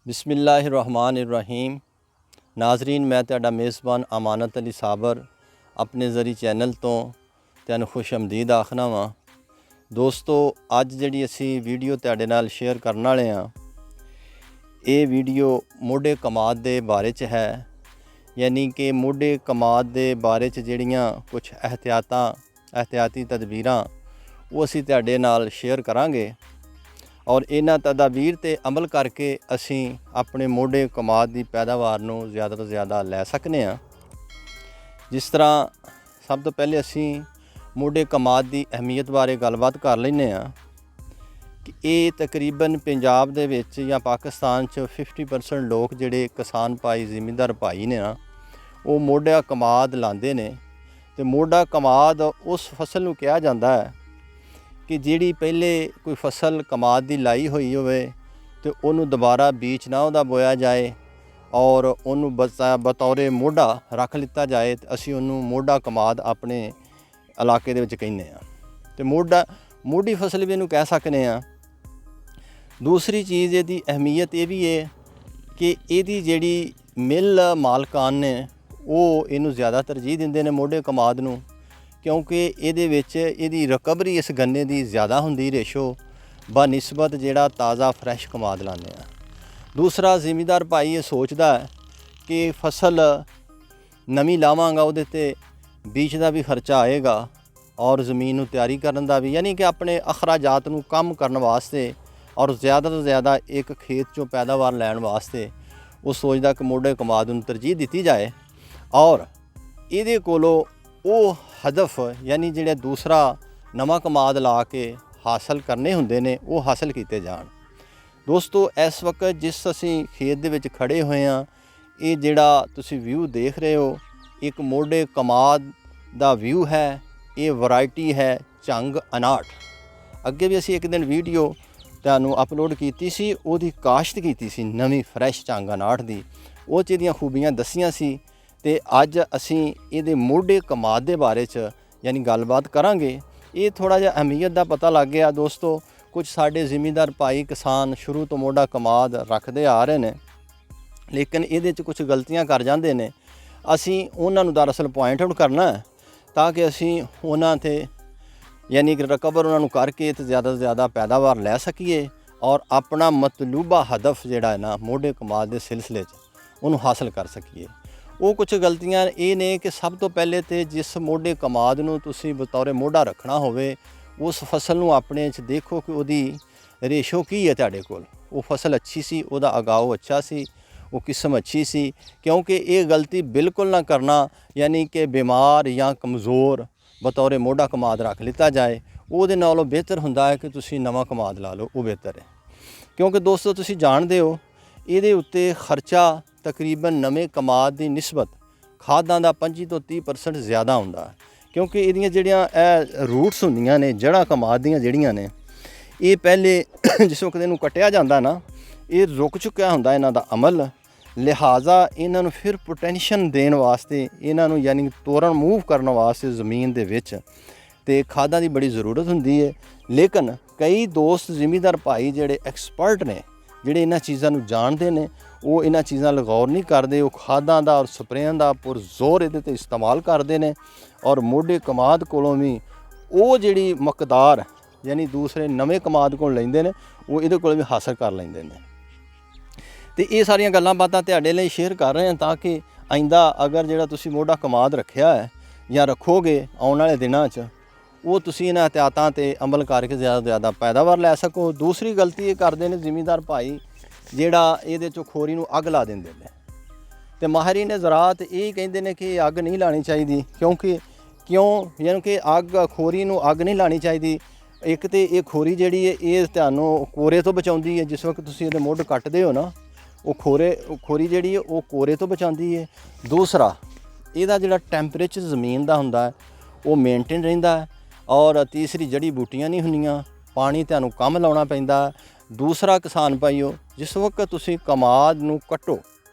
बिस्मिल्लाहिर्रहमानिर्रहीम। नाजरीन, मैं तुहाडा मेज़बान अमानत अली साबर अपने ज़री चैनल तो तुहानूं खुश आमदीद आखना वा। दोस्तों, अज जिहड़ी असी वीडियो तुहाडे नाल शेयर करन वाले हां, ये वीडियो मोढे कमाद दे बारे च है। यानी कि मोढे कमाद दे बारे च जिहड़ियां कुछ एहतियाती तदबीरां वो असी तुहाडे नाल शेयर करांगे और इन्हां तदाबीर ते अमल करके असी अपने मोढे कमाद की पैदावार नूं ज़्यादा तो ज़्यादा लै सकने हां। जिस तरह सब तो पहले असी मोढे कमाद की अहमीयत बारे गलबात कर लैंदे हां कि ये तकरीबन पंजाब दे विच या पाकिस्तान च 50% लोग जिहड़े किसान भाई जिमींदार भाई ने ना, वो मोढा कमाद लांदे ने। ते मोढा कमाद उस फसल नूं कहा जाता है कि जिहड़ी पहले कोई फसल कमाद की लाई हुई होवे ते उन्होंने दोबारा बीज ना उहदा बोया जाए और उन्होंने बतौरे मोढा रख लिता जाए तो असी उन्होंने मोढा कमाद अपने इलाके दे विच कहने आ। ते मोढी फसल भी इहनूं कह सकने आ। दूसरी चीज़ इहदी अहमीयत ये भी है कि इहदी जिहड़ी मिल मालकान ने वो इहनूं ज़्यादा तरजीह दिंदे ने मोढे कमाद नूं, क्योंकि इहदे विच इहदी रिकवरी इस गन्ने की ज़्यादा हुंदी रेशो बनिस्बत जिहड़ा ताज़ा फ्रैश कमाद लाने आ। दूसरा, जिमींदार भाई ये सोचदा है कि फसल नवीं लावांगा उहदे ते बीज का भी खर्चा आएगा और ज़मीन नूं तैयारी करन दा भी, यानी कि अपने अखराजात नूं कम करन वास्ते और ज़्यादा तो ज़्यादा एक खेत चों पैदावार लैण वास्ते वो सोचदा कि मोढे कमाद नूं तरजीह दित्ती जाए और इहदे कोलों वो हदफ यानी जिहड़े दूसरा नवा कमाद ला के हासिल करने हुंदे ने वो हासिल किए जाण। दोस्तों, इस वक्त जिस असी खेत दे विच खड़े हुए हैं, ये जिहड़ा तुसी व्यू देख रहे हो एक मोढे कमाद दा व्यू है। ये वैरायटी है झंग 59। अगे भी असी एक दिन वीडियो तुहानूं अपलोड कीती सी, उहदी काश्त कीती सी नवीं फ्रैश झंग 59 दी, वो च इहदियां खूबियां दसियां सी। ते अज असी इहदे मोढे कमाद दे बारे च यानी गलबात करांगे। ये थोड़ा जिहा अहमीयत दा पता लग गया। दोस्तों, कुछ साडे जिमींदार भाई किसान शुरू तो मोढा कमाद रखते आ रहे हैं, लेकिन इहदे च कुछ गलतियां कर जांदे ने। असी उन्हां नूं दरअसल पॉइंट आउट करना है ताकि असी उन्हां ते यानी कि रिकवर उन्हां नूं करके ते ज़्यादा तो ज़्यादा पैदावार लै सकीए और अपना मतलूबा हदफ जिहड़ा है ना मोढे कमाद के सिलसिले च उन्हूं हासिल कर सकीए। वो कुछ गलतियां ये ने कि सब तो पहले तो जिस मोढे कमाद नूं तुसीं बतौरे मोढा रखना होवे उस फसल नूं अपने च देखो कि उहदी रेशो की है तुहाडे कोल। वो फसल अच्छी सी, उहदा अगाओ अच्छा सी, वो किस्म अच्छी सी, क्योंकि ये गलती बिल्कुल ना करना यानी कि बीमार या कमज़ोर बतौरे मोढा कमाद रख लिता जाए। उहदे नालों बेहतर हुंदा है कि तुसीं नवां कमाद ला लो, वो बेहतर है। क्योंकि दोस्तों तुसीं जाणदे हो इहदे उत्ते खर्चा तकरीबन नवे कमाद की निस्बत खादां दा 25 तो 30% ज़्यादा हुंदा है, क्योंकि इहदियां जिहड़ियां रूट्स हुंदियां ने जड़ां कमाद दियां जिहड़ियां ने ये पहले जिस वक्त इहनूं कट्टिया जांदा ना ये रुक चुक्या हुंदा इन्हां दा अमल। लिहाजा इन्हां नूं फिर पोटेंशन देण वास्ते इन्हां नूं यानी तोड़न मूव करन वास्ते ज़मीन दे विच ते खादां दी बड़ी ज़रूरत हुंदी है। लेकिन कई दोस्त जिमींदार भाई जिहड़े एक्सपर्ट ने जिहड़े इन्हां चीज़ां नूं जाणदे ने वो इन्हां चीज़ां अल गौर नहीं करते। वो खादां दा और स्प्रेयां दा पुरजोर इहदे ते इस्तेमाल करते हैं और मोढे कमाद कोलों भी वो जिहड़ी मकदार यानी दूसरे नवे कमाद को लैंदे ने वो इहदे कोल भी हासिल कर लैंदे ने। ते ये सारियां गल्लां बातां तुहाडे लई शेयर कर रहे हैं ताकि आइंदा अगर जिहड़ा तुसीं मोढा कमाद रखिया है या रखोगे आउण वाले दिनां च वो तुसीं इन्हां एहतियातां ते अमल करके ज़्यादा तो ज़्यादा पैदावार लै सको। दूसरी गलती ये करते हैं जिमींदार भाई जिहड़ा इहदे चों खोरी नूं अग ला दिंदे ने ते माहिरीन ज़राअत ये कहंदे ने कि अग नहीं लानी चाहिदी। क्यों यानी कि अग खोरी नूं अग नहीं लानी चाहिदी। एक तो ये खोरी जिहड़ी है ये तुहानूं कोरे तो बचाउंदी है। जिस वक्त तुसीं इहदे मुੱਢ कट्टदे हो ना वो खोरी जिहड़ी है वो कोरे तो बचाउंदी है। दूसरा, इहदा जिहड़ा टैंपरेचर ज़मीन दा हुंदा है वो मेनटेन रहिंदा है और तीसरी जड़ी बूटियां नहीं हुंदियां, पानी तुहानूं कम लाउणा पैंदा। दूसरा किसान भाईओ जिस वक्त तुसीं कमाद नूं कट्टो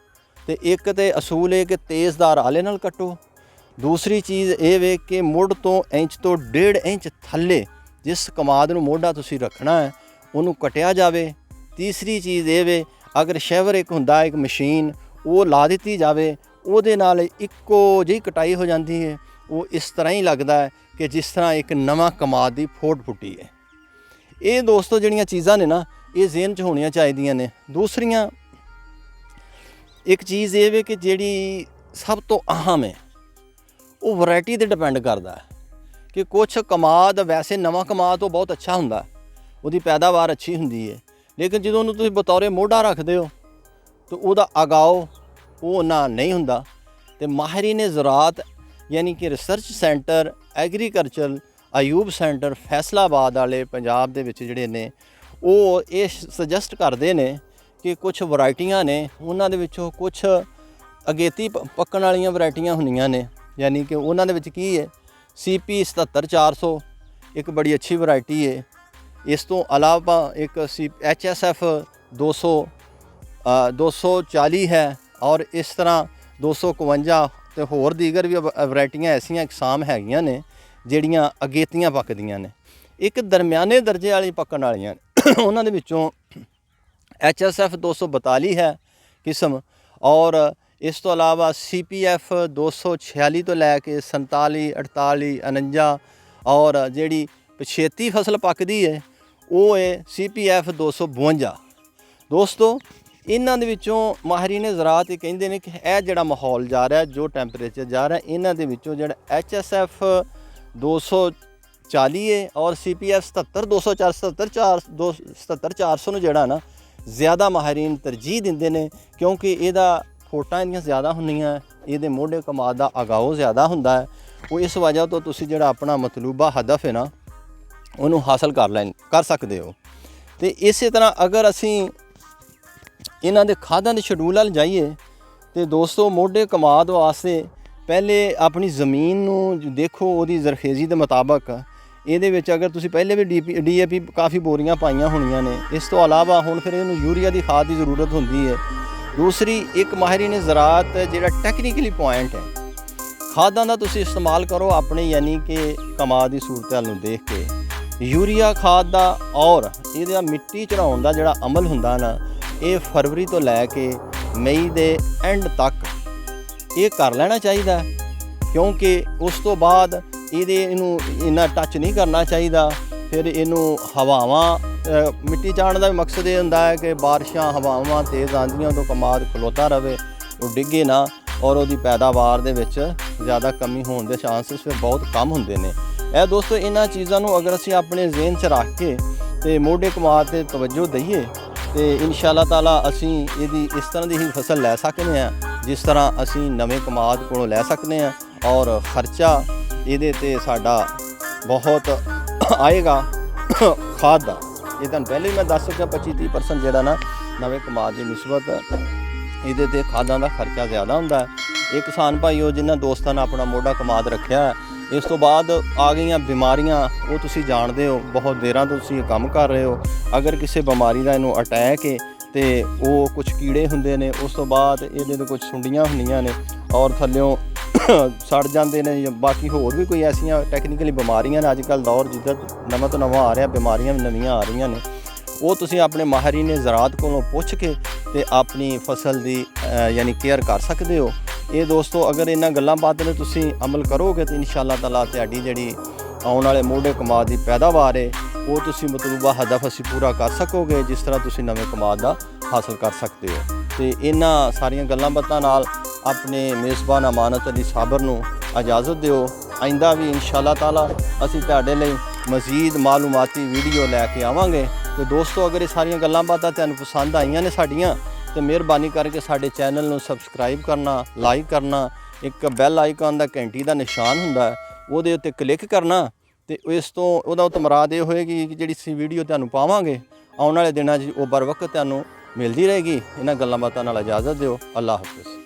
तो एक तो असूल है कि तेज़दार आले नाल कट्टो। दूसरी चीज़ ये वे कि मुੱਢ तो इंच तो 1.5 इंच थल्ले जिस कमाद नूं मोढा तुसीं रखना है उन्होंने कटिया जाए। तीसरी चीज़ ये वे अगर शैवर एक हुंदा एक मशीन वो ला दी जाए ਉਹਦੇ ਨਾਲ ਇੱਕੋ ਜਿਹੀ ਕਟਾਈ ਹੋ ਜਾਂਦੀ ਹੈ। ਉਹ ਇਸ ਤਰ੍ਹਾਂ ਹੀ ਲੱਗਦਾ ਹੈ ਕਿ ਜਿਸ ਤਰ੍ਹਾਂ ਇੱਕ ਨਵਾਂ ਕਮਾਦ ਦੀ ਫੋਟ ਫੁੱਟੀ ਹੈ। ਇਹ ਦੋਸਤੋ ਜਿਹੜੀਆਂ ਚੀਜ਼ਾਂ ਨੇ ਨਾ ਇਹ ਜ਼ਿਹਨ 'ਚ ਹੋਣੀਆਂ ਚਾਹੀਦੀਆਂ ਨੇ। ਦੂਸਰੀਆਂ ਇੱਕ ਚੀਜ਼ ਇਹ ਵੇ ਕਿ ਜਿਹੜੀ ਸਭ ਤੋਂ ਅਹਿਮ ਹੈ ਉਹ ਵੈਰਾਈਟੀ 'ਤੇ ਡਿਪੈਂਡ ਕਰਦਾ ਹੈ ਕਿ ਕੁਛ ਕਮਾਦ ਵੈਸੇ ਨਵਾਂ ਕਮਾਦ ਉਹ ਬਹੁਤ ਅੱਛਾ ਹੁੰਦਾ, ਉਹਦੀ ਪੈਦਾਵਾਰ ਅੱਛੀ ਹੁੰਦੀ ਹੈ, ਲੇਕਿਨ ਜਦੋਂ ਉਹਨੂੰ ਤੁਸੀਂ ਬਤੌਰੇ ਮੋਢਾ ਰੱਖਦੇ ਹੋ ਤਾਂ ਉਹਦਾ ਅਗਾਓ ਉਹ ਨਾ ਨਹੀਂ ਹੁੰਦਾ। ਤੇ ਮਾਹਿਰੀਨ ਜ਼ਰਾਤ ਯਾਨੀ ਕਿ research centre agriculture Ayub centre Faisalabad ਵਾਲੇ ਪੰਜਾਬ ਦੇ ਵਿੱਚ ਜਿਹੜੇ ਨੇ ਉਹ ਇਹ ਸੁਜੈਸਟ ਕਰਦੇ ਨੇ ਕਿ ਕੁਛ ਵੈਰਾਈਟੀਆਂ ਨੇ ਉਹਨਾਂ ਦੇ ਵਿੱਚੋਂ ਕੁਛ ਅਗੇਤੀ ਪੱਕਣ ਵਾਲੀਆਂ ਵੈਰਾਈਟੀਆਂ ਹੁੰਦੀਆਂ ਨੇ, ਯਾਨੀ ਕਿ ਉਹਨਾਂ ਦੇ ਵਿੱਚ ਕੀ ਹੈ CP 77400 ਇੱਕ ਬੜੀ ਅੱਛੀ ਵੈਰਾਈਟੀ ਹੈ। ਇਸ ਤੋਂ ਇਲਾਵਾ ਇੱਕ HSF 240 ਹੈ ਔਰ ਇਸ ਤਰ੍ਹਾਂ 251 ਤੇ ਹੋਰ ਦੀਗਰ ਵੀ ਵੈਰਾਈਟੀਆਂ ਐਸੀਆਂ ਇਕਸਾਮ ਹੈਗੀਆਂ ਨੇ ਜਿਹੜੀਆਂ ਅਗੇਤੀਆਂ ਪੱਕਦੀਆਂ ਨੇ। ਇੱਕ ਦਰਮਿਆਨੇ ਦਰਜੇ ਵਾਲੀ ਪੱਕਣ ਵਾਲੀਆਂ ਉਹਨਾਂ ਦੇ ਵਿੱਚੋਂ HSF 242 ਹੈ ਕਿਸਮ, ਔਰ ਇਸ ਤੋਂ ਇਲਾਵਾ CPF 246 ਤੋਂ ਲੈ ਕੇ 47, 48, 49 ਔਰ ਜਿਹੜੀ ਛੇਤੀ ਫਸਲ ਪੱਕਦੀ ਹੈ ਉਹ ਹੈ CPF 252। ਦੋਸਤੋ ਇਹਨਾਂ ਦੇ ਵਿੱਚੋਂ ਮਾਹਿਰੀਨ ਜ਼ਰਾਤ ਇਹ ਕਹਿੰਦੇ ਨੇ ਕਿ ਇਹ ਜਿਹੜਾ ਮਾਹੌਲ ਜਾ ਰਿਹਾ, ਜੋ ਟੈਂਪਰੇਚਰ ਜਾ ਰਿਹਾ, ਇਹਨਾਂ ਦੇ ਵਿੱਚੋਂ ਜਿਹੜਾ HSF 240 ਹੈ ਔਰ CPF 77400 ਨੂੰ ਜਿਹੜਾ ਨਾ ਜ਼ਿਆਦਾ ਮਾਹਿਰੀਨ ਤਰਜੀਹ ਦਿੰਦੇ ਨੇ ਕਿਉਂਕਿ ਇਹਦਾ ਫੋਟਾਂ ਇਹਦੀਆਂ ਜ਼ਿਆਦਾ ਹੁੰਦੀਆਂ, ਇਹਦੇ ਮੋਢੇ ਕਮਾਦ ਦਾ ਅਗਾਓ ਜ਼ਿਆਦਾ ਹੁੰਦਾ ਹੈ। ਉਹ ਇਸ ਵਜ੍ਹਾ ਤੋਂ ਤੁਸੀਂ ਜਿਹੜਾ ਆਪਣਾ ਮਤਲੂਬਾ ਹਦਫ ਹੈ ਨਾ ਉਹਨੂੰ ਹਾਸਲ ਕਰ ਸਕਦੇ ਹੋ। ਤੇ ਇਸੇ ਤਰ੍ਹਾਂ ਅਗਰ ਅਸੀਂ ਇਹਨਾਂ ਦੇ ਖਾਦਾਂ ਦੇ ਸ਼ਡਿਊਲ ਵੱਲ ਜਾਈਏ ਤੇ ਦੋਸਤੋ ਮੋਢੇ ਕਮਾਦ ਵਾਸਤੇ ਪਹਿਲੇ ਆਪਣੀ ਜ਼ਮੀਨ ਨੂੰ ਦੇਖੋ, ਉਹਦੀ ਜ਼ਰਖੇਜ਼ੀ ਦੇ ਮੁਤਾਬਕ ਇਹਦੇ ਵਿੱਚ ਅਗਰ ਤੁਸੀਂ ਪਹਿਲੇ ਵੀ DAP ਕਾਫੀ ਬੋਰੀਆਂ ਪਾਈਆਂ ਹੋਣੀਆਂ ਨੇ। ਇਸ ਤੋਂ ਇਲਾਵਾ ਹੁਣ ਫਿਰ ਇਹਨੂੰ ਯੂਰੀਆ ਦੀ ਖਾਦ ਦੀ ਜ਼ਰੂਰਤ ਹੁੰਦੀ ਹੈ। ਦੂਸਰੀ ਇੱਕ ਮਾਹਿਰੀਨ ਜ਼ਰਾਤ ਜਿਹੜਾ ਟੈਕਨੀਕਲੀ ਪੁਆਇੰਟ ਹੈ, ਖਾਦਾਂ ਦਾ ਤੁਸੀਂ ਇਸਤੇਮਾਲ ਕਰੋ ਆਪਣੇ ਯਾਨੀ ਕਿ ਕਮਾਦ ਦੀ ਸੂਰਤ ਹਾਲ ਨੂੰ ਦੇਖ ਕੇ। ਯੂਰੀਆ ਖਾਦ ਦਾ ਔਰ ਇਹਦਾ ਮਿੱਟੀ ਚੜਾਉਣ ਦਾ ਜਿਹੜਾ ਅਮਲ ਹੁੰਦਾ ਨਾ ਇਹ ਫਰਵਰੀ ਤੋਂ ਲੈ ਕੇ ਮਈ ਦੇ ਐਂਡ ਤੱਕ ਇਹ ਕਰ ਲੈਣਾ ਚਾਹੀਦਾ, ਕਿਉਂਕਿ ਉਸ ਤੋਂ ਬਾਅਦ ਇਹਨੂੰ ਇੰਨਾ ਟੱਚ ਨਹੀਂ ਕਰਨਾ ਚਾਹੀਦਾ। ਫਿਰ ਇਹਨੂੰ ਹਵਾਵਾਂ ਮਿੱਟੀ ਚਾੜਨ ਦਾ ਵੀ ਮਕਸਦ ਇਹ ਹੁੰਦਾ ਹੈ ਕਿ ਬਾਰਿਸ਼ਾਂ ਹਵਾਵਾਂ ਤੇਜ਼ ਆਂਦੀਆਂ ਤੋਂ ਕਮਾਦ ਖਲੋਤਾ ਰਵੇ, ਉਹ ਡਿੱਗੇ ਨਾ ਔਰ ਉਹਦੀ ਪੈਦਾਵਾਰ ਦੇ ਵਿੱਚ ਜ਼ਿਆਦਾ ਕਮੀ ਹੋਣ ਦੇ ਚਾਂਸਸ ਫਿਰ ਬਹੁਤ ਕਮ ਹੁੰਦੇ ਨੇ। ਇਹ ਦੋਸਤੋ ਇਹਨਾਂ ਚੀਜ਼ਾਂ ਨੂੰ ਅਗਰ ਅਸੀਂ ਆਪਣੇ ਜ਼ਿਹਨ 'ਚ ਰੱਖ ਕੇ ਤੇ ਮੋਢੇ ਕਮਾਦ 'ਤੇ ਤਵੱਜੋ ਦਈਏ ਤੇ ਇਨਸ਼ਾ ਅੱਲਾਹ ਤਾਲਾ ਅਸੀਂ ਇਹਦੀ ਇਸ ਤਰ੍ਹਾਂ ਦੀ ਹੀ ਫਸਲ ਲੈ ਸਕਦੇ ਹਾਂ ਜਿਸ ਤਰ੍ਹਾਂ ਅਸੀਂ ਨਵੇਂ ਕਮਾਦ ਕੋਲੋਂ ਲੈ ਸਕਦੇ ਹਾਂ ਔਰ ਖਰਚਾ ਇਹਦੇ 'ਤੇ ਸਾਡਾ ਬਹੁਤ ਆਏਗਾ ਖਾਦ ਦਾ। ਇਹ ਤੁਹਾਨੂੰ ਪਹਿਲੇ ਹੀ ਮੈਂ ਦੱਸ ਚੁੱਕਿਆ 25-30% ਜਿਹੜਾ ਨਾ ਨਵੇਂ ਕਮਾਦ ਦੀ ਨਿਸਬਤ ਇਹਦੇ 'ਤੇ ਖਾਦਾਂ ਦਾ ਖਰਚਾ ਜ਼ਿਆਦਾ ਹੁੰਦਾ ਹੈ। ਇਹ ਕਿਸਾਨ ਭਾਈਓ ਜਿਨ੍ਹਾਂ ਦੋਸਤਾਂ ਨੇ ਆਪਣਾ ਮੋਢਾ ਕਮਾਦ ਰੱਖਿਆ, ਇਸ ਤੋਂ ਬਾਅਦ ਆ ਗਈਆਂ ਬਿਮਾਰੀਆਂ ਉਹ ਤੁਸੀਂ ਜਾਣਦੇ ਹੋ, ਬਹੁਤ ਦੇਰਾਂ ਤੋਂ ਤੁਸੀਂ ਇਹ ਕੰਮ ਕਰ ਰਹੇ ਹੋ। ਅਗਰ ਕਿਸੇ ਬਿਮਾਰੀ ਦਾ ਇਹਨੂੰ ਅਟੈਕ ਹੈ ਤੇ ਉਹ ਕੁਝ ਕੀੜੇ ਹੁੰਦੇ ਨੇ, ਉਸ ਤੋਂ ਬਾਅਦ ਇਹਦੇ 'ਤੇ ਕੁਝ ਸੁੰਡੀਆਂ ਹੁੰਦੀਆਂ ਨੇ ਔਰ ਥੱਲਿਓਂ ਸੜ ਜਾਂਦੇ ਨੇ, ਜਾਂ ਬਾਕੀ ਹੋਰ ਵੀ ਕੋਈ ਐਸੀਆਂ ਟੈਕਨੀਕਲੀ ਬਿਮਾਰੀਆਂ ਨੇ। ਅੱਜ ਕੱਲ੍ਹ ਦੌਰ ਜਿੱਦਾਂ ਨਵਾਂ ਤੋਂ ਨਵਾਂ ਆ ਰਿਹਾ, ਬਿਮਾਰੀਆਂ ਵੀ ਨਵੀਆਂ ਆ ਰਹੀਆਂ ਨੇ, ਉਹ ਤੁਸੀਂ ਆਪਣੇ ਮਾਹਿਰੀਨ ਜ਼ਰਾਤ ਕੋਲੋਂ ਪੁੱਛ ਕੇ ਤੇ ਆਪਣੀ ਫਸਲ ਦੀ ਯਾਨੀ ਕੇਅਰ ਕਰ ਸਕਦੇ ਹੋ। ਇਹ ਦੋਸਤੋ ਅਗਰ ਇਹਨਾਂ ਗੱਲਾਂ ਬਾਤਾਂ 'ਤੇ ਤੁਸੀਂ ਅਮਲ ਕਰੋਗੇ ਤਾਂ ਇਨਸ਼ਾ ਅੱਲਾਹ ਤਾਲਾ ਤੁਹਾਡੀ ਜਿਹੜੀ ਆਉਣ ਵਾਲੇ ਮੋਢੇ ਕਮਾਦ ਦੀ ਪੈਦਾਵਾਰ ਹੈ ਉਹ ਤੁਸੀਂ ਮਤਲੂਬਾ ਹਦਫ ਅਸੀਂ ਪੂਰਾ ਕਰ ਸਕੋਗੇ, ਜਿਸ ਤਰ੍ਹਾਂ ਤੁਸੀਂ ਨਵੇਂ ਕਮਾਦ ਦਾ ਹਾਸਲ ਕਰ ਸਕਦੇ ਹੋ। ਤੇ ਇਹਨਾਂ ਸਾਰੀਆਂ ਗੱਲਾਂ ਬਾਤਾਂ ਨਾਲ ਆਪਣੇ ਮੇਜ਼ਬਾਨ ਅਮਾਨਤ ਅਲੀ ਸਾਬਰ ਨੂੰ ਇਜਾਜ਼ਤ ਦਿਓ। ਆਇੰਦਾ ਵੀ ਇਨਸ਼ਾ ਅੱਲਾਹ ਤਾਲਾ ਅਸੀਂ ਤੁਹਾਡੇ ਲਈ ਮਜ਼ੀਦ ਮਾਲੂਮਾਤੀ ਵੀਡੀਓ ਲੈ ਕੇ ਆਵਾਂਗੇ। ਤੇ ਦੋਸਤੋ ਅਗਰ ਇਹ ਸਾਰੀਆਂ ਗੱਲਾਂ ਬਾਤਾਂ ਤੁਹਾਨੂੰ ਪਸੰਦ ਆਈਆਂ ਨੇ ਸਾਡੀਆਂ ਤੇ ਮਿਹਰਬਾਨੀ ਕਰਕੇ ਸਾਡੇ ਚੈਨਲ ਨੂੰ ਸਬਸਕ੍ਰਾਈਬ ਕਰਨਾ, ਲਾਈਕ ਕਰਨਾ, ਇੱਕ ਬੈਲ ਆਈਕਨ ਦਾ ਘੰਟੀ ਦਾ ਨਿਸ਼ਾਨ ਹੁੰਦਾ ਹੈ ਉਹਦੇ ਉੱਤੇ ਕਲਿੱਕ ਕਰਨਾ ਤੇ ਇਸ ਤੋਂ ਉਹਦਾ ਮੁਰਾਦ ਇਹ ਹੋਏਗੀ ਕਿ ਜਿਹੜੀ ਅਸੀਂ ਵੀਡੀਓ ਤੁਹਾਨੂੰ ਪਾਵਾਂਗੇ ਆਉਣ ਵਾਲੇ ਦਿਨਾਂ 'ਚ ਉਹ ਬਰ ਵਕਤ ਤੁਹਾਨੂੰ ਮਿਲਦੀ ਰਹੇਗੀ। ਇਹਨਾਂ ਗੱਲਾਂ ਬਾਤਾਂ ਨਾਲ ਇਜਾਜ਼ਤ ਦਿਓ। ਅੱਲਾਹ ਹਾਫਿਜ਼।